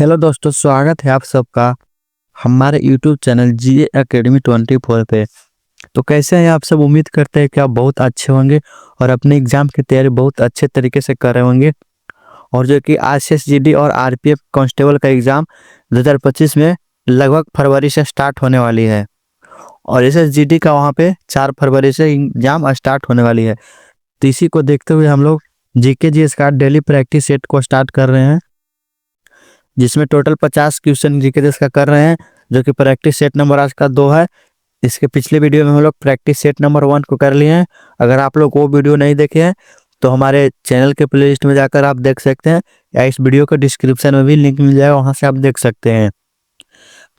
Hello दोस्तों, स्वागत है आप सबका हमारे यूट्यूब चैनल जीए एकेडमी 24 पे। तो कैसे हैं आप सब? उम्मीद करते हैं कि आप बहुत अच्छे होंगे और अपने एग्जाम की तैयारी बहुत अच्छे तरीके से कर रहे होंगे। और जो कि आरसीएस-जीडी और आरपीएफ कांस्टेबल का एग्ज़ाम 2025 में लगभग फरवरी से स्टार्ट होने वाली है और एसएसजीडी का वहाँ पे 4 फरवरी से एग्जाम स्टार्ट होने वाली है। तो इसी को देखते हुए हम लोग जीके जीएस का डेली प्रैक्टिस सेट को स्टार्ट कर रहे हैं, जिसमें टोटल 50 क्वेश्चन जीके जीएस का कर रहे हैं, जो कि प्रैक्टिस सेट नंबर आज का 2 है। इसके पिछले वीडियो में हम लोग प्रैक्टिस सेट नंबर 1 को कर लिए हैं। अगर आप लोग वो वीडियो नहीं देखे हैं तो हमारे चैनल के प्लेलिस्ट में जाकर आप देख सकते हैं, या इस वीडियो के डिस्क्रिप्शन में भी लिंक मिल जाएगा, वहाँ से आप देख सकते हैं।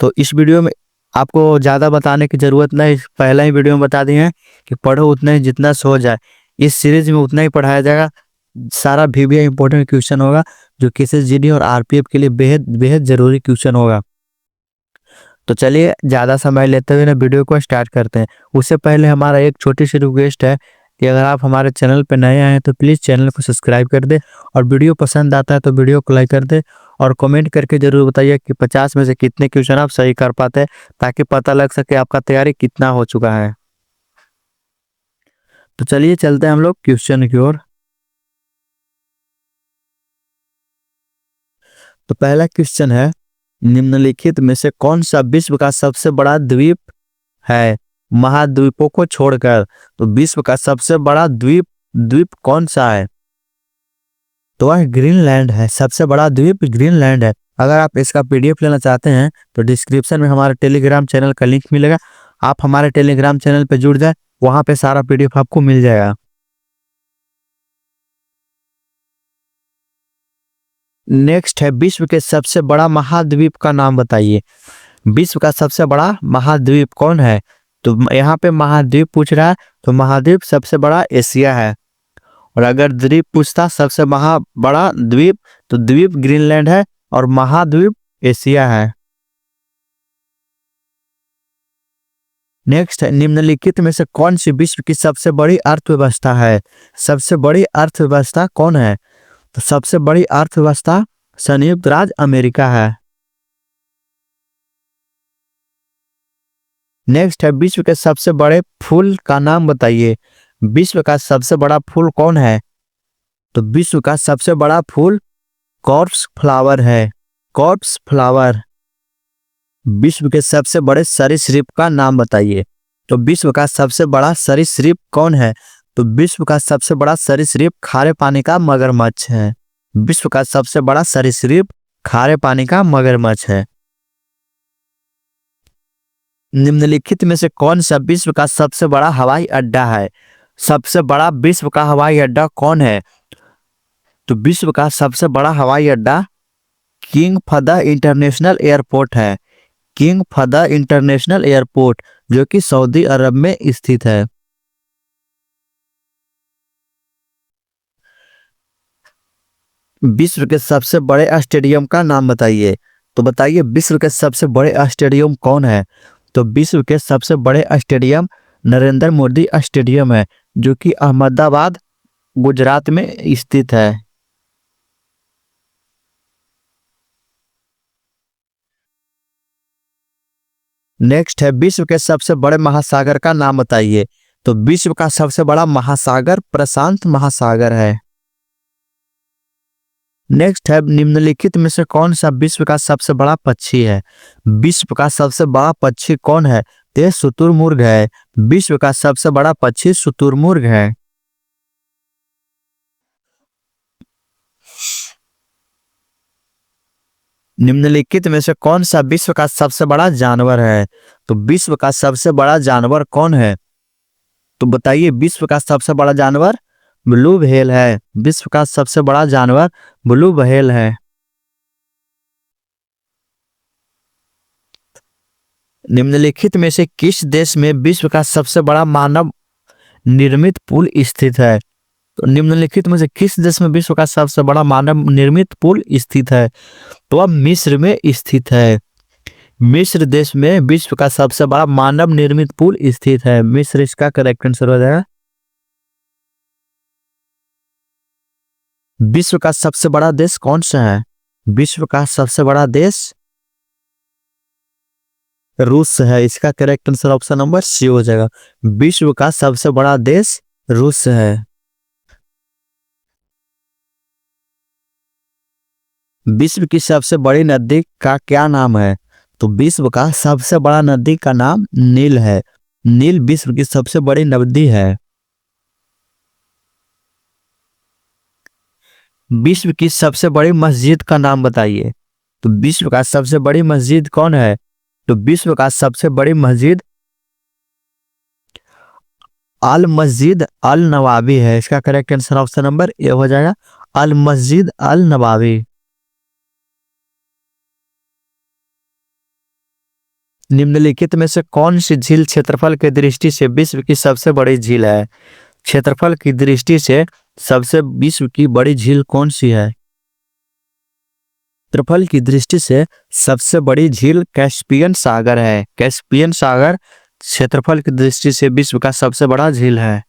तो इस वीडियो में आपको ज़्यादा बताने की ज़रूरत नहीं, पहला ही वीडियो में बता दिए हैं कि पढ़ो उतना ही जितना सो जाए। इस सीरीज में उतना ही पढ़ाया जाएगा, सारा वीवीआई इंपॉर्टेंट क्वेश्चन होगा, जो कि एसएसजीडी और आरपीएफ के लिए बेहद बेहद ज़रूरी क्वेश्चन होगा। तो चलिए ज़्यादा समय लेते हुए ना वीडियो को स्टार्ट करते हैं। उससे पहले हमारा एक छोटी सी रिक्वेस्ट है कि अगर आप हमारे चैनल पर नए आए हैं तो प्लीज़ चैनल को सब्सक्राइब कर दे, और वीडियो पसंद आता है तो वीडियो को लाइक कर दे, और कमेंट करके ज़रूर बताइए कि 50 में से कितने क्वेश्चन आप सही कर पाते हैं, ताकि पता लग सके आपका तैयारी कितना हो चुका है। तो चलिए चलते हैं हम लोग क्वेश्चन की ओर। तो पहला क्वेश्चन है, निम्नलिखित में से कौन सा विश्व का सबसे बड़ा द्वीप है महाद्वीपों को छोड़कर? तो विश्व का सबसे बड़ा द्वीप द्वीप कौन सा है? तो वह ग्रीनलैंड है। सबसे बड़ा द्वीप ग्रीनलैंड है। अगर आप इसका पीडीएफ लेना चाहते हैं तो डिस्क्रिप्शन में हमारे टेलीग्राम चैनल का लिंक मिलेगा, आप हमारे टेलीग्राम चैनल पे जुड़ जाए, वहां पे सारा पीडीएफ आपको मिल जाएगा। नेक्स्ट है, विश्व के सबसे बड़ा महाद्वीप का नाम बताइए। विश्व का सबसे बड़ा महाद्वीप कौन है? तो यहाँ पे महाद्वीप पूछ रहा है, तो महाद्वीप सबसे बड़ा एशिया है। और अगर द्वीप पूछता सबसे बड़ा द्वीप, तो द्वीप ग्रीनलैंड है और महाद्वीप एशिया है। नेक्स्ट है, निम्नलिखित में से कौन सी विश्व की सबसे बड़ी अर्थव्यवस्था है? सबसे बड़ी अर्थव्यवस्था कौन है? तो सबसे बड़ी अर्थव्यवस्था संयुक्त राज्य अमेरिका है। नेक्स्ट है, विश्व के सबसे बड़े फूल का नाम बताइए। विश्व का सबसे बड़ा फूल कौन है? तो विश्व का सबसे बड़ा फूल कॉर्प्स फ्लावर है। Corps flower. विश्व के सबसे बड़े सरीसृप का नाम बताइए। तो विश्व का सबसे बड़ा सरीसृप कौन है? तो विश्व का सबसे बड़ा सरीसृप खारे पानी का मगरमच्छ है। विश्व का सबसे बड़ा सरीसृप खारे पानी का मगरमच्छ है। निम्नलिखित में से कौन सा विश्व का सबसे बड़ा हवाई अड्डा है? सबसे बड़ा विश्व का हवाई अड्डा कौन है? तो विश्व का सबसे बड़ा हवाई अड्डा किंग फहद इंटरनेशनल एयरपोर्ट है। किंग फहद इंटरनेशनल एयरपोर्ट, जो कि सऊदी अरब में स्थित है। विश्व के सबसे बड़े स्टेडियम का नाम बताइए। तो बताइए विश्व के सबसे बड़े स्टेडियम कौन है? तो विश्व के सबसे बड़े स्टेडियम नरेंद्र मोदी स्टेडियम है, जो कि अहमदाबाद गुजरात में स्थित है। नेक्स्ट है, विश्व के सबसे बड़े महासागर का नाम बताइए। तो विश्व का सबसे बड़ा महासागर प्रशांत महासागर है। नेक्स्ट है, निम्नलिखित में से कौन सा विश्व का सबसे बड़ा पक्षी है? विश्व का सबसे बड़ा पक्षी कौन है? तो शुतुरमुर्ग है। विश्व का सबसे बड़ा पक्षी शुतुरमुर्ग है। निम्नलिखित में से कौन सा विश्व का सबसे बड़ा जानवर है? तो विश्व का सबसे बड़ा जानवर कौन है? तो बताइए विश्व का सबसे बड़ा जानवर ब्लू व्हेल है। विश्व का सबसे बड़ा जानवर ब्लू व्हेल है। निम्नलिखित में से किस देश में विश्व का सबसे बड़ा मानव निर्मित पुल स्थित है? तो निम्नलिखित में से किस देश में विश्व का सबसे बड़ा मानव निर्मित पुल स्थित है? तो अब मिस्र में स्थित है। मिस्र देश में विश्व का सबसे बड़ा मानव निर्मित पुल स्थित है। मिस्र इसका करेक्ट आंसर हो जाएगा। विश्व का सबसे बड़ा देश कौन सा है? विश्व का सबसे बड़ा देश रूस है। इसका correct answer option number C हो जाएगा। विश्व का सबसे बड़ा देश रूस है। विश्व की सबसे बड़ी नदी का क्या नाम है? तो विश्व का सबसे बड़ा नदी का नाम नील है। नील विश्व की सबसे बड़ी नदी है। विश्व की सबसे बड़ी मस्जिद का नाम बताइए। तो विश्व का सबसे बड़ी मस्जिद कौन है? तो विश्व का सबसे बड़ी मस्जिद अल मस्जिद अल नवाबी है। इसका correct answer option number A हो जाएगा, अल मस्जिद अल नवाबी। निम्नलिखित में से कौन सी झील क्षेत्रफल की दृष्टि से विश्व की सबसे बड़ी झील है? क्षेत्रफल की दृष्टि से सबसे विश्व की बड़ी झील कौन सी है? क्षेत्रफल की दृष्टि से सबसे बड़ी झील कैस्पियन सागर है। कैस्पियन सागर क्षेत्रफल की दृष्टि से विश्व का सबसे बड़ा झील है।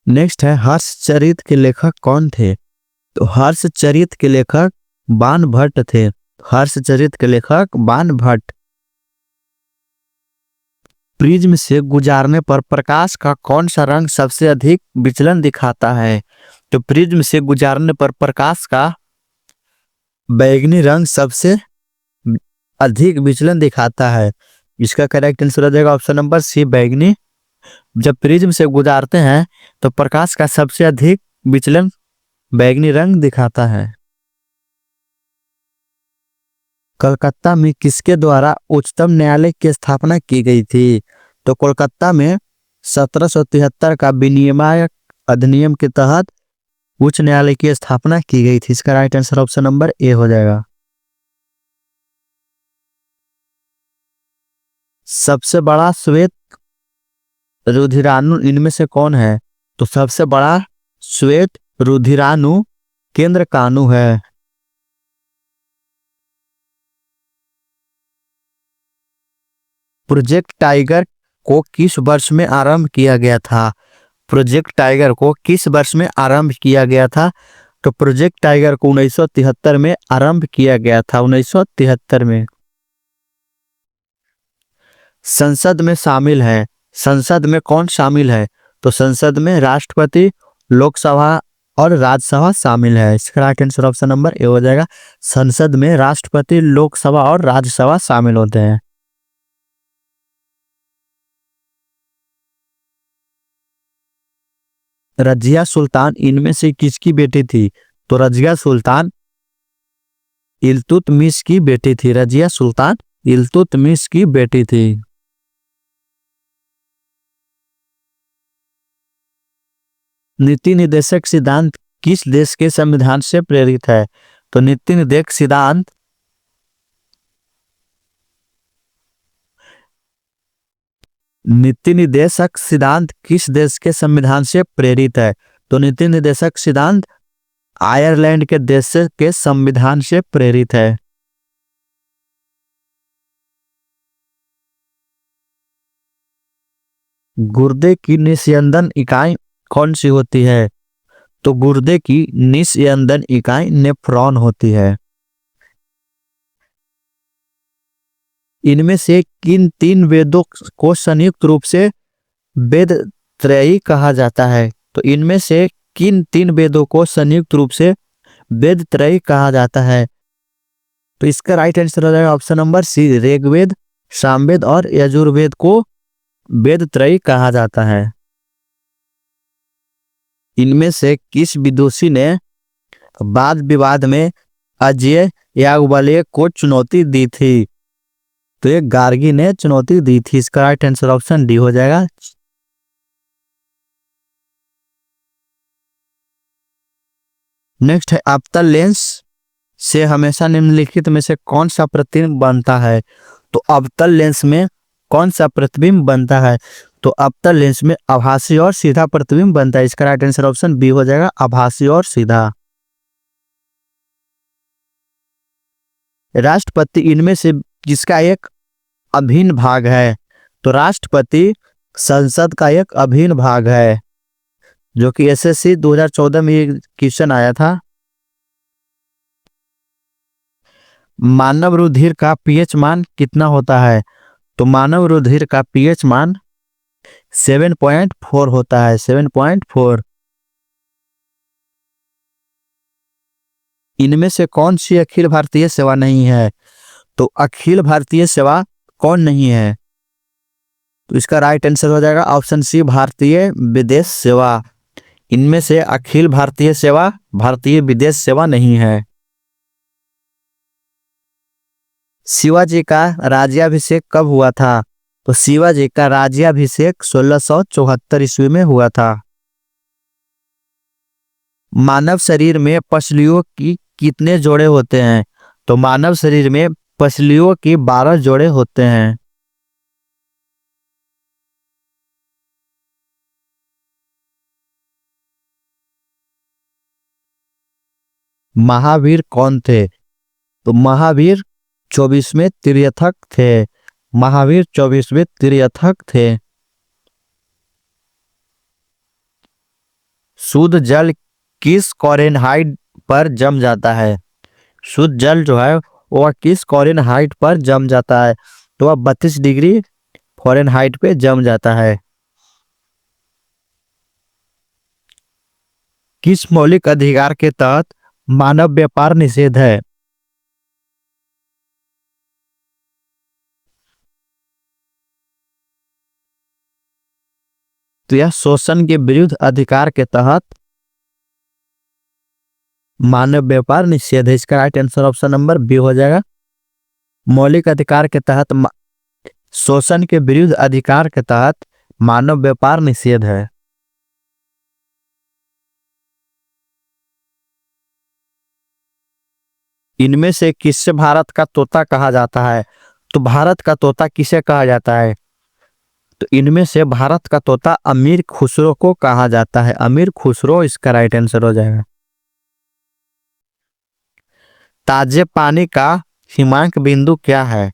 नेक्स्ट है हर्षचरित के लेखक कौन थे? तो हर्षचरित के लेखक बाण भट्ट थे। हर्षचरित के लेखक बाण भट्ट। प्रिज्म से गुजारने पर प्रकाश का कौन सा रंग सबसे अधिक विचलन दिखाता है? तो प्रिज्म से गुजारने पर प्रकाश का बैंगनी रंग सबसे अधिक विचलन दिखाता है। इसका करेक्ट आंसर हो जाएगा ऑप्शन नंबर सी, बैंगनी। जब प्रिज्म से गुजारते हैं तो प्रकाश का सबसे अधिक विचलन बैंगनी रंग दिखाता है। कलकत्ता में किसके द्वारा उच्चतम न्यायालय की स्थापना की गई थी? तो कोलकाता में 1773 का विनियामक अधिनियम के तहत उच्च न्यायालय की स्थापना की गई थी। इसका right answer option number A हो जाएगा। सबसे बड़ा श्वेत रुधिराणु इनमें से कौन है? तो सबसे बड़ा श्वेत रुधिराणु केंद्रकाणु है। प्रोजेक्ट टाइगर को किस वर्ष में आरंभ किया गया था? प्रोजेक्ट टाइगर को किस वर्ष में आरंभ किया गया था? तो प्रोजेक्ट टाइगर को 1973 में आरंभ किया गया था, 1973 में। संसद में शामिल है। संसद में कौन शामिल है? तो संसद में राष्ट्रपति, लोकसभा और राज्यसभा शामिल है। इसका right answer option number A हो जाएगा। संसद में राष्ट्रपति, लोकसभा और राज्यसभा शामिल होते हैं। रजिया सुल्तान इनमें से किसकी बेटी थी? तो रजिया सुल्तान इल्तुतमिश की बेटी थी। रजिया सुल्तान इल्तुतमिश की बेटी थी। नीति निर्देशक सिद्धांत किस देश के संविधान से प्रेरित है? तो नीति निर्देशक सिद्धांत नीति निर्देशक सिद्धांत किस देश के संविधान से प्रेरित है? तो नीति निर्देशक सिद्धांत आयरलैंड के देश के संविधान से प्रेरित है। गुर्दे की निस्यंदन इकाई कौन सी होती है? तो गुर्दे की निस्यंदन इकाई नेफ्रॉन होती है। इनमें से किन तीन वेदों को संयुक्त रूप से वेद त्रयी कहा जाता है? तो इनमें से किन तीन वेदों को संयुक्त रूप से वेद त्रयी कहा जाता है? तो इसका राइट आंसर हो जाएगा option number C, Rigveda, Samaveda और यजुर्वेद को वेद त्रयी कहा जाता है। इनमें से किस विदुषी ने वाद विवाद में अजय याज्ञवल्क्य को चुनौती दी थी? तो ये गार्गी ने चुनौती दी थी। इसका राइट आंसर ऑप्शन डी हो जाएगा। नेक्स्ट है अवतल लेंस से हमेशा निम्नलिखित में से कौन सा प्रतिबिंब बनता है? तो अवतल लेंस में कौन सा प्रतिबिंब बनता है? तो अवतल लेंस में आभासी और सीधा प्रतिबिंब बनता है। इसका राइट आंसर ऑप्शन बी हो जाएगा, आभासी और सीधा। राष्ट्रपति इनमें से किसका एक अभिन्न भाग है? तो राष्ट्रपति संसद का एक अभिन्न भाग है। जो कि एसएससी 2014 में ये क्वेश्चन आया था। मानव रुधिर का पीएच मान कितना होता है? तो मानव रुधिर का पीएच मान 7.4 होता है, 7.4। इनमें से कौन सी अखिल भारतीय सेवा नहीं है? तो अखिल भारतीय सेवा कौन नहीं है? तो इसका राइट आंसर हो जाएगा ऑप्शन सी, भारतीय विदेश सेवा। इनमें से अखिल भारतीय सेवा भारतीय विदेश सेवा नहीं है। शिवाजी का राज्याभिषेक कब हुआ था? तो शिवाजी का राज्याभिषेक 1674 ईस्वी में हुआ था। मानव शरीर में पसलियों की कितने जोड़े होते हैं? तो मानव शरीर में पसलियों की 12 जोड़े होते हैं। महावीर कौन थे? तो महावीर 24वें तीर्थक थे। महावीर 24वें तीर्थक थे। शुद्ध जल किस फ़ारेनहाइट पर जम जाता है? शुद्ध जल जो है वह किस फ़ारेनहाइट पर जम जाता है? तो वह 32 डिग्री फ़ारेनहाइट पे जम जाता है। किस मौलिक अधिकार के तहत मानव व्यापार निषेध है? तो यह शोषण के विरुद्ध अधिकार के तहत मानव व्यापार निषेध है। इसका right answer option number B हो जाएगा। मौलिक अधिकार के तहत शोषण के विरुद्ध अधिकार के तहत मानव व्यापार निषेध है। इनमें से किससे भारत का तोता कहा जाता है? तो भारत का तोता किसे कहा जाता है? तो इनमें से भारत का तोता अमीर खुसरो को कहा जाता है। अमीर खुसरो इसका राइट आंसर हो जाएगा। ताजे पानी का हिमांक बिंदु क्या है?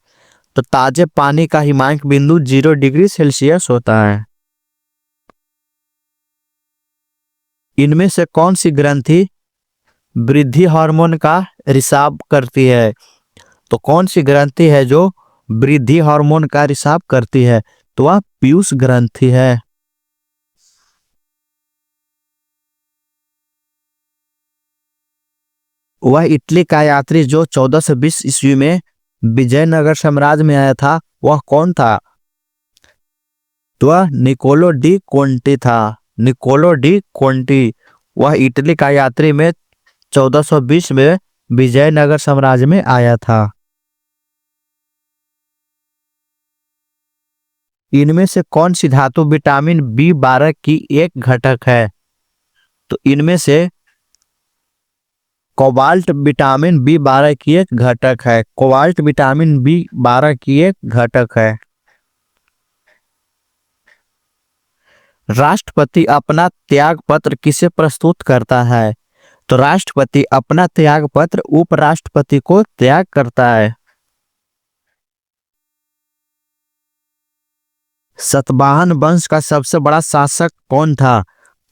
तो ताजे पानी का हिमांक बिंदु 0 डिग्री सेल्सियस होता है। इनमें से कौन सी ग्रंथि वृद्धि हार्मोन का रिसाव करती है? तो कौन सी ग्रंथि है जो वृद्धि हार्मोन का रिसाव करती है? तो वह पीयूष ग्रंथि है। वह इटली का यात्री जो 1420 ईस्वी में विजयनगर साम्राज्य में आया था, वह कौन था? तो वह निकोलो डी कोंटी था। निकोलो डी कोंटी वह इटली का यात्री में 1420 में विजयनगर साम्राज्य में आया था। इनमें से कौन सी धातु विटामिन B12 की एक घटक है? तो इनमें से कोबाल्ट विटामिन B12 की एक घटक है। कोबाल्ट विटामिन B12 की एक घटक है। राष्ट्रपति अपना त्याग पत्र किसे प्रस्तुत करता है? तो राष्ट्रपति अपना त्याग पत्र उपराष्ट्रपति को त्याग करता है। सतवाहन वंश का सबसे बड़ा शासक कौन था?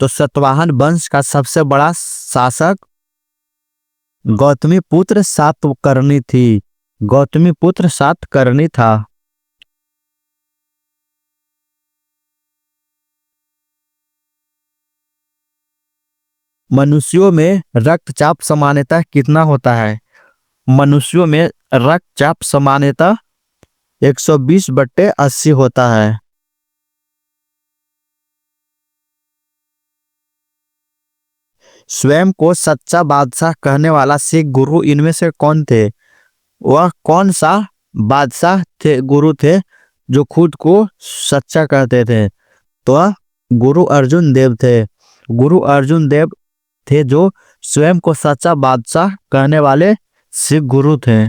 तो सतवाहन वंश का सबसे बड़ा शासक गौतमी पुत्र सातकर्णी थी। गौतमी पुत्र सातकर्णी था। मनुष्यों में रक्तचाप सामान्यतः कितना होता है? मनुष्यों में रक्तचाप सामान्यतः 120/80 होता है। स्वयं को सच्चा बादशाह कहने वाला सिख गुरु इनमें से कौन थे? वह कौन सा बादशाह थे, गुरु थे जो खुद को सच्चा कहते थे? तो वह गुरु अर्जुन देव थे। गुरु अर्जुन देव थे जो स्वयं को सच्चा बादशाह कहने वाले सिख गुरु थे।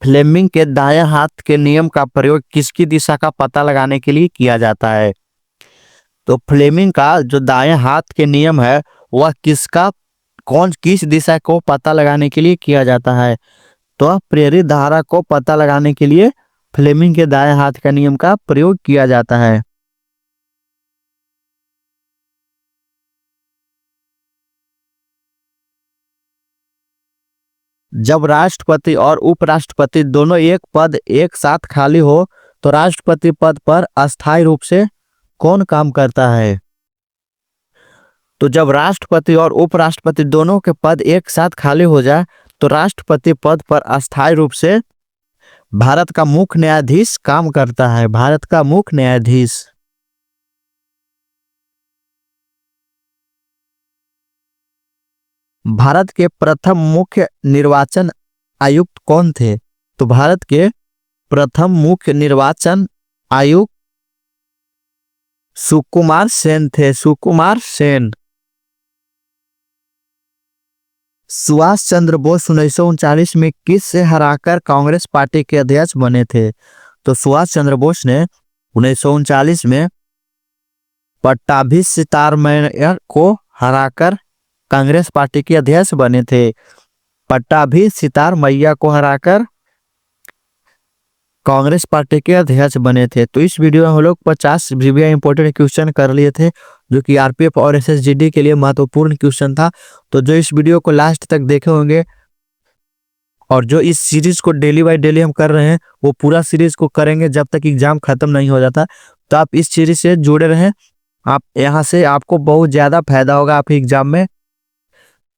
फ्लेमिंग के दाएं हाथ के नियम का प्रयोग किसकी दिशा का पता लगाने के लिए किया जाता है? तो फ्लेमिंग का जो दाएं हाथ के नियम है वह किस दिशा को पता लगाने के लिए किया जाता है? तो प्रेरित धारा को पता लगाने के लिए फ्लेमिंग के दाएं हाथ का नियम का प्रयोग किया जाता है। जब राष्ट्रपति और उपराष्ट्रपति दोनों एक पद एक साथ खाली हो तो राष्ट्रपति पद पर अस्थायी रूप से कौन काम करता है? तो जब राष्ट्रपति और उपराष्ट्रपति दोनों के पद एक साथ खाली हो जाए तो राष्ट्रपति पद पर अस्थायी रूप से भारत का मुख्य न्यायाधीश काम करता है। भारत का मुख्य न्यायाधीश। भारत के प्रथम मुख्य निर्वाचन आयुक्त कौन थे? तो भारत के प्रथम मुख्य निर्वाचन आयुक्त सुकुमार सेन थे। सुकुमार सेन। सुभाष चंद्र बोस 1939 में किस से हराकर कांग्रेस पार्टी के अध्यक्ष बने थे? तो सुभाष चंद्र बोस ने 1939 में पट्टाभी सितारमैया को हराकर कांग्रेस पार्टी के अध्यक्ष बने थे। पट्टाभी सितारमैया को हराकर कांग्रेस पार्टी के अध्यक्ष बने थे। तो इस वीडियो में हम लोग 50 प्रीवियस इंपॉर्टेंट क्वेश्चन कर लिए थे जो कि आरपीएफ और एसएसजीडी के लिए महत्वपूर्ण क्वेश्चन था। तो जो इस वीडियो को लास्ट तक देखे होंगे और जो इस सीरीज को डेली बाय डेली हम कर रहे हैं वो पूरा सीरीज को करेंगे जब तक एग्जाम खत्म नहीं हो जाता। तो आप इस सीरीज से जुड़े रहें, आप यहाँ से आपको बहुत ज़्यादा फायदा होगा आपके एग्जाम में।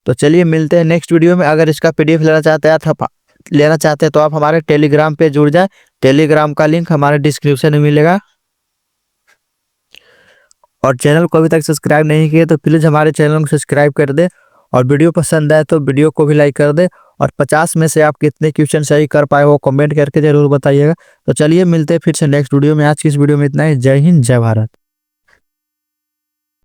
तो चलिए मिलते हैं नेक्स्ट वीडियो में। अगर इसका पीडीएफ लेना चाहते हैं तो आप हमारे टेलीग्राम पे जुड़ जाए। टेलीग्राम का लिंक हमारे डिस्क्रिप्शन में मिलेगा। और चैनल को अभी तक सब्सक्राइब नहीं किए तो प्लीज़ हमारे चैनल को सब्सक्राइब कर दे और वीडियो पसंद आए तो वीडियो को भी लाइक कर दे। और 50 में से आप कितने क्वेश्चन सही कर पाए वो कमेंट करके जरूर बताइएगा। तो चलिए मिलते हैं फिर से नेक्स्ट वीडियो में। आज की इस वीडियो में इतना ही। जय हिंद, जय भारत।